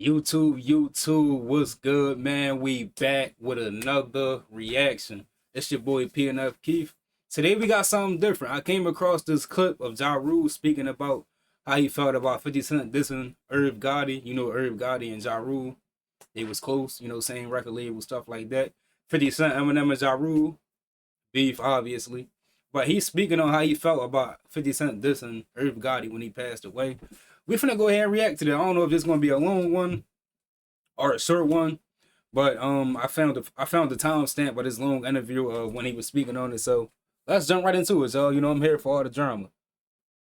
YouTube, what's good, man? We back with another reaction. It's your boy Pnfkeith. Today we got something different. I came across this clip of Ja Rule speaking about how he felt about 50 Cent dissing Irv Gotti. You know, Irv Gotti and Ja Rule, they was close, same record label, stuff like that. 50 Cent, Eminem, and Ja Rule, beef, obviously. But he's speaking on how he felt about 50 Cent dissing Irv Gotti when he passed away. We finna go ahead and react to that. I don't know if it's gonna be a long one or a short one, but I found the timestamp of this long interview when he was speaking on it. So let's jump right into it. So I'm here for all the drama.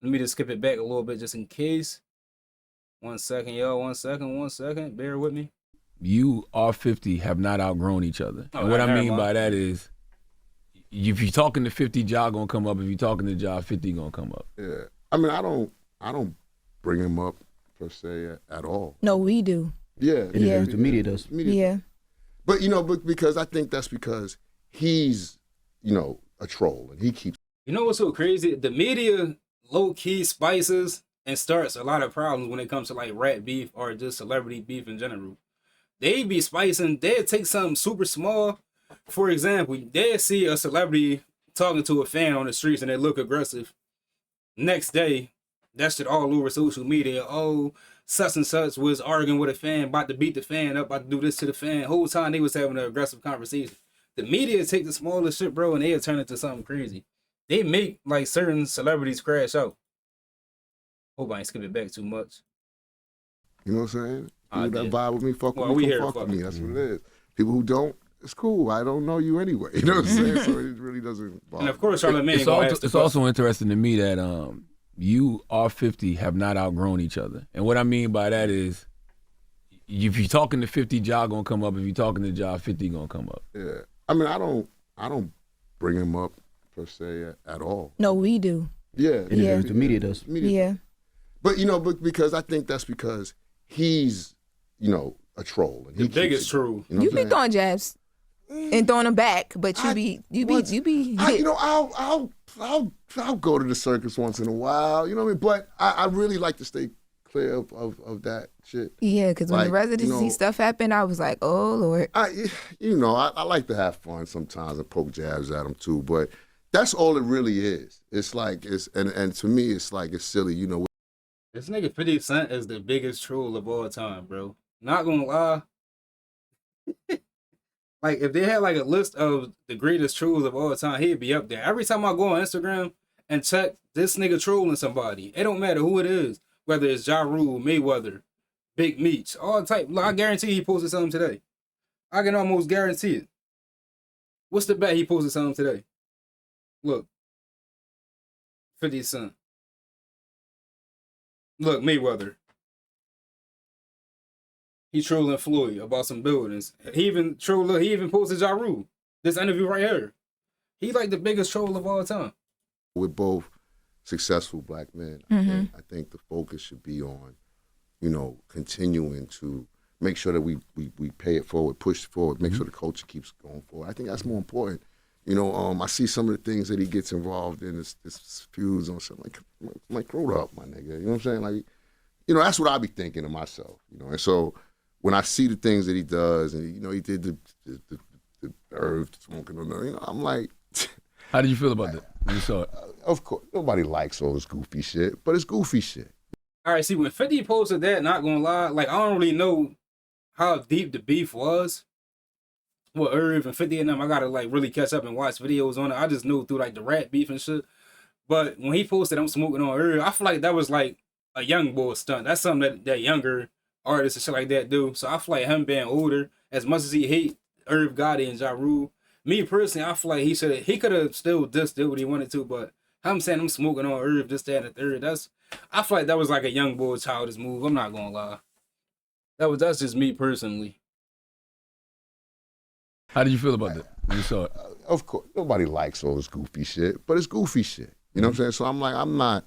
Let me just skip it back a little bit just in case. 1 second, y'all. 1 second. Bear with me. You R50 have not outgrown each other. And what I mean by that is, if you're talking to 50, Ja gonna come up. If you're talking to Ja, 50 gonna come up. Yeah, I mean, I don't bring him up per se at all. No, we do. Yeah, the media does. Yeah. But because I think that's because he's a troll and he keeps. You know what's so crazy? The media low key spices and starts a lot of problems when it comes to like rap beef or just celebrity beef in general. They be spicing. They'll take something super small. For example, they'll see a celebrity talking to a fan on the streets and they look aggressive. Next day, that shit all over social media. Oh, such and such was arguing with a fan, about to beat the fan up, about to do this to the fan. Whole time they was having an aggressive conversation. The media take the smallest shit, bro, and they'll turn it to something crazy. They make like certain celebrities crash out. Hope I ain't skip it back too much. You know what I'm saying? People that vibe with me, fuck with we me, here, fuck with me. That's what it is. People who don't, it's cool. I don't know you anyway. You know what I'm saying? So it really doesn't bother. And of course, Charlamagne. It's also interesting to me that you R50 have not outgrown each other. And what I mean by that is, if you're talking to 50, Ja gonna come up. If you're talking to Ja, 50 gonna come up. Yeah, I mean, I don't bring him up per se at all. No, we do. Yeah, the media does. Yeah. But because I think that's because he's a troll and the biggest troll. You be throwing jabs and throwing them back, but you be. I'll go to the circus once in a while. You know what I mean? But I really like to stay clear of that shit. Yeah, because when the residency stuff happened, I was like, oh Lord. I like to have fun sometimes and poke jabs at them too, but that's all it really is. It's like and to me it's like it's silly, This nigga 50 Cent is the biggest troll of all time, bro. Not gonna lie. Like, if they had like a list of the greatest trolls of all time, he'd be up there. Every time I go on Instagram and check this nigga trolling somebody, it don't matter who it is, whether it's Ja Rule, Mayweather, Big Meech, all type. Look, I guarantee he posted something today. I can almost guarantee it. What's the bet he posted something today? Look. 50 Cent. Look, Mayweather. He trolling Floyd about some buildings. He even posted Ja Rule. This interview right here. He like the biggest troll of all time. We're both successful black men. I think the focus should be on, continuing to make sure that we pay it forward, push it forward, make sure the culture keeps going forward. I think that's more important. I see some of the things that he gets involved in, this feuds on something like grow up, my nigga. You know what I'm saying? Like, that's what I be thinking of myself. And so when I see the things that he does, and he did the herb smoking, I'm like, how did you feel about that when you saw it? Of course, nobody likes all this goofy shit, but it's goofy shit. All right, see, when 50 posted that, not gonna lie, like, I don't really know how deep the beef was. Well, Irv and 50 and them, I gotta like really catch up and watch videos on it. I just knew through like the rap beef and shit. But when he posted I'm smoking on Irv, I feel like that was like a young boy stunt. That's something that younger artists and shit like that do. So I feel like him being older, as much as he hate Irv Gotti and Ja Rule, me personally, I feel like he could have still did what he wanted to, but him saying I'm smoking on Irv, this, that, and the third, I feel like that was like a young boy childish move. I'm not gonna lie. That's just me personally. How did you feel about that when you saw it? Of course, nobody likes all this goofy shit, but it's goofy shit. You know what I'm saying? So I'm like, I'm not.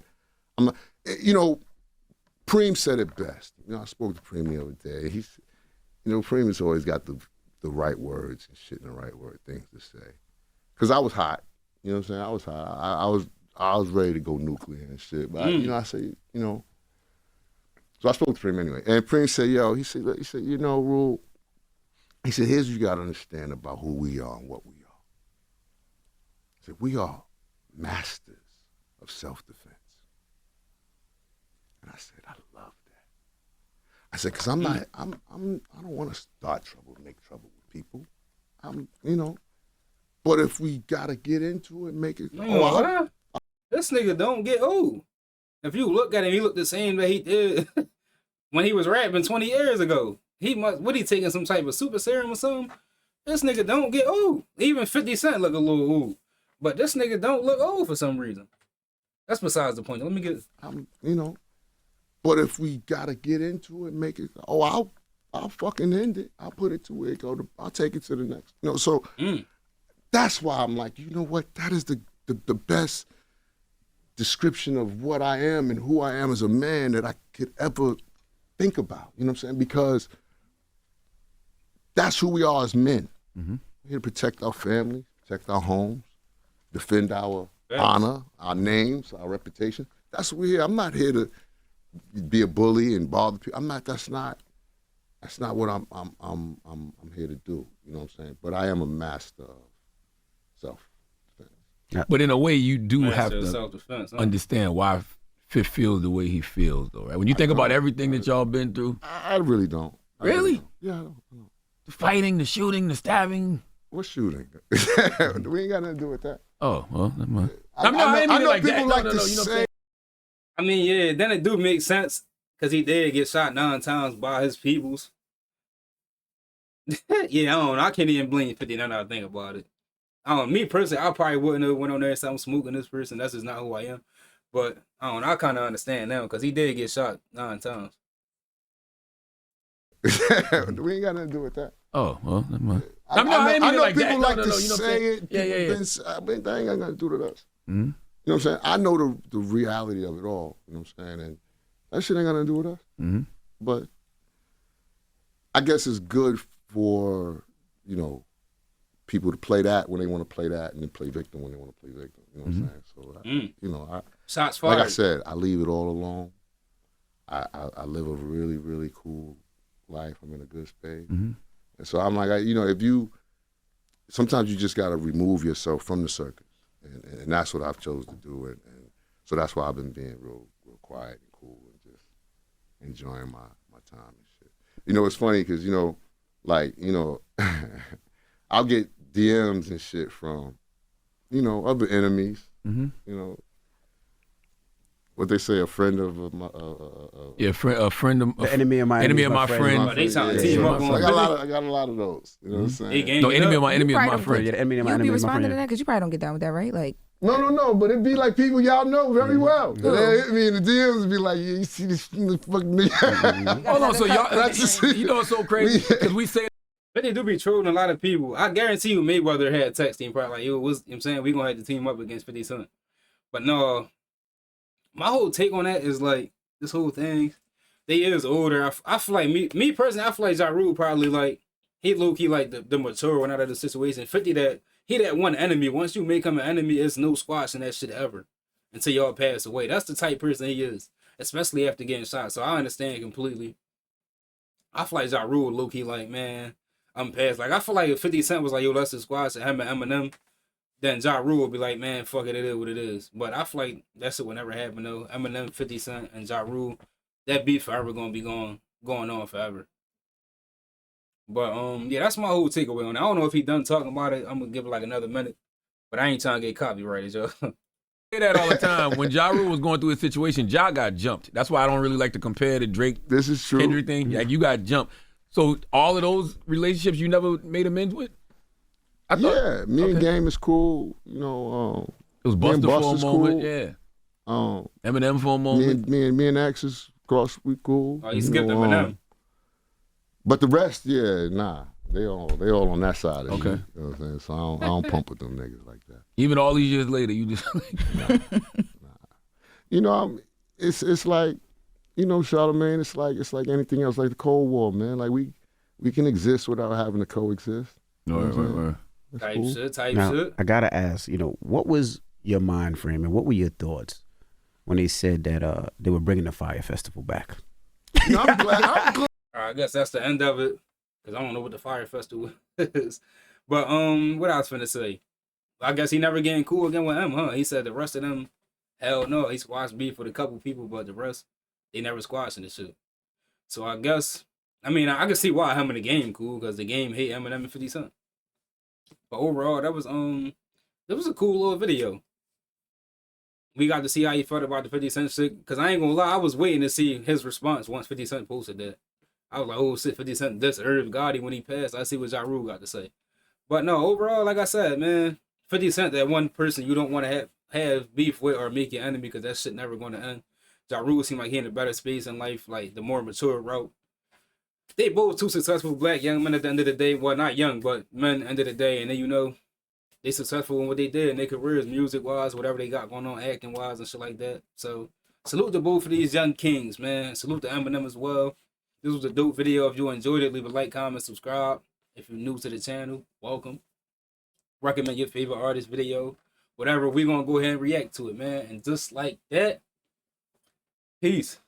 Preem said it best. I spoke to Preem the other day. Preem has always got the right words and shit in the right things to say. Because I was hot. You know what I'm saying? I was hot. I was ready to go nuclear and shit. But I say, So I spoke to Prim anyway. And Prim said, yo, he said, you know, Rule, he said, here's what you got to understand about who we are and what we are. He said, we are masters of self-defense. And I said, I love that. I said, because I don't want to start trouble, make trouble with people. But if we got to get into it, make it. This nigga don't get old. If you look at him, he look the same that he did when he was rapping 20 years ago. What he taking some type of super serum or something? This nigga don't get old. Even 50 Cent look a little old. But this nigga don't look old for some reason. That's besides the point. Let me get But if we got to get into it, make it. I'll fucking end it. I'll put it to where it go. I'll take it to the next. So that's why I'm like, you know what? That is the best description of what I am and who I am as a man that I could ever think about. You know what I'm saying? Because that's who we are as men. Mm-hmm. We're here to protect our families, protect our homes, defend our honor, our names, our reputation. That's what we're here. I'm not here to be a bully and bother people. I'm not. That's not what I'm here to do. You know what I'm saying? But I am a master of self-defense. Yeah. But in a way, you do have to understand why Fifth feels the way he feels, though, right? When you think about everything that y'all been through. I really don't. Really? Yeah, I don't. The fighting, the shooting, the stabbing. What shooting? We ain't got nothing to do with that. Oh, well, never mind. I know people like to say. I mean, yeah, then it do make sense because he did get shot 9 times by his peoples. Yeah, I don't know. I can't even blame 50 now that I think about it. Me personally, I probably wouldn't have went on there and said I'm smoking this person. That's just not who I am. But I don't know. I kind of understand now because he did get shot 9 times. We ain't got nothing to do with that. Oh, well, never mind. I know people like to say it. Yeah. But that ain't got nothing to do with us. Mm-hmm. You know what I'm saying? I know the reality of it all. You know what I'm saying? And that shit ain't got nothing to do with us. Mm-hmm. But I guess it's good for, people to play that when they want to play that and then play victim when they want to play victim. You know what I'm saying? So, shots fired. Like I said, I leave it all alone. I live a really, really cool life. I'm in a good space. Mm-hmm. And so I'm like, sometimes you just got to remove yourself from the circus. And that's what I've chose to do. And so that's why I've been being real quiet and cool and just enjoying my time and shit. It's funny because, I'll get DMs and shit from, other enemies. Mm-hmm. What they say, a friend of my a friend of the enemy of my friend. They trying to team up. I got a lot of those. You know what I'm saying? No, enemy of my friend. Yeah, the enemy of my you enemy. You be responding to that because you probably don't get down with that, right? Like. No, but it'd be like people y'all know very well. They hit me in the DMs and be like, yeah, you see this fucking nigga. Hold on, so y'all, it's so crazy because we say. But they do be trolling a lot of people. I guarantee you Mayweather had text team probably like, yo, I'm saying we gonna have to team up against 50 Cent. But no, my whole take on that is like this whole thing. They is older. I feel like me personally, I feel like Ja Rule probably like he low key like the mature one out of the situation. 50 that he that one enemy. Once you make him an enemy, it's no squashing that shit ever until y'all pass away. That's the type person he is, especially after getting shot. So I understand completely. I feel like Ja Rule low key like, man, I'm past. Like I feel like if 50 Cent was like, yo, let's just squash him and Eminem, then Ja Rule would be like, man, fuck it, it is what it is. But I feel like that shit would never happen though. Eminem, 50 Cent, and Ja Rule, that beef forever gonna be going on forever. But yeah, that's my whole takeaway on it. I don't know if he done talking about it. I'm gonna give it like another minute. But I ain't trying to get copyrighted, yo. Say that all the time. When Ja Rule was going through his situation, Ja got jumped. That's why I don't really like to compare the Drake this is true. Kendrick thing. Like you got jumped. So all of those relationships you never made amends with? Me and Game is cool. It was Buster for a moment, cool. Yeah. Eminem for a moment. Me and X is cross. We cool. Oh, you skipped Eminem. But the rest, nah. They all on that side of okay. You know what I'm saying? So I don't pump with them niggas like that. Even all these years later, you just nah. It's like, Charlamagne, it's like anything else, like the Cold War, man. Like we can exist without having to coexist. Right. Type shit. Now, I gotta ask, what was your mind frame and what were your thoughts when they said that they were bringing the Fire Festival back? No, I'm glad. I'm glad. All right, I guess that's the end of it. Because I don't know what the Fire Festival is. But what I was finna say. I guess he never getting cool again with him, huh? He said the rest of them, hell no. He squashed beef with a couple people, but the rest, they never squashed in the shit. So I guess, I mean, I can see why him in the game cool, because the game hate Eminem and 50 Cent. But overall, that was a cool little video. We got to see how he felt about the 50 Cent shit. Because I ain't gonna lie, I was waiting to see his response once 50 Cent posted that. I was like, oh shit, 50 Cent this Irv Gotti when he passed. I see what Ja Rule got to say. But no, overall, like I said, man, 50 Cent, that one person you don't want to have beef with or make your enemy, because that shit never going to end. Ja Rule seemed like he in a better space in life, like the more mature route. They both two successful black young men at the end of the day. Well, not young, but men at the end of the day. And then, they successful in what they did in their careers, music-wise, whatever they got going on, acting-wise and shit like that. So, salute to both of these young kings, man. Salute to Eminem as well. This was a dope video. If you enjoyed it, leave a like, comment, subscribe. If you're new to the channel, welcome. Recommend your favorite artist video. Whatever, we're going to go ahead and react to it, man. And just like that, peace.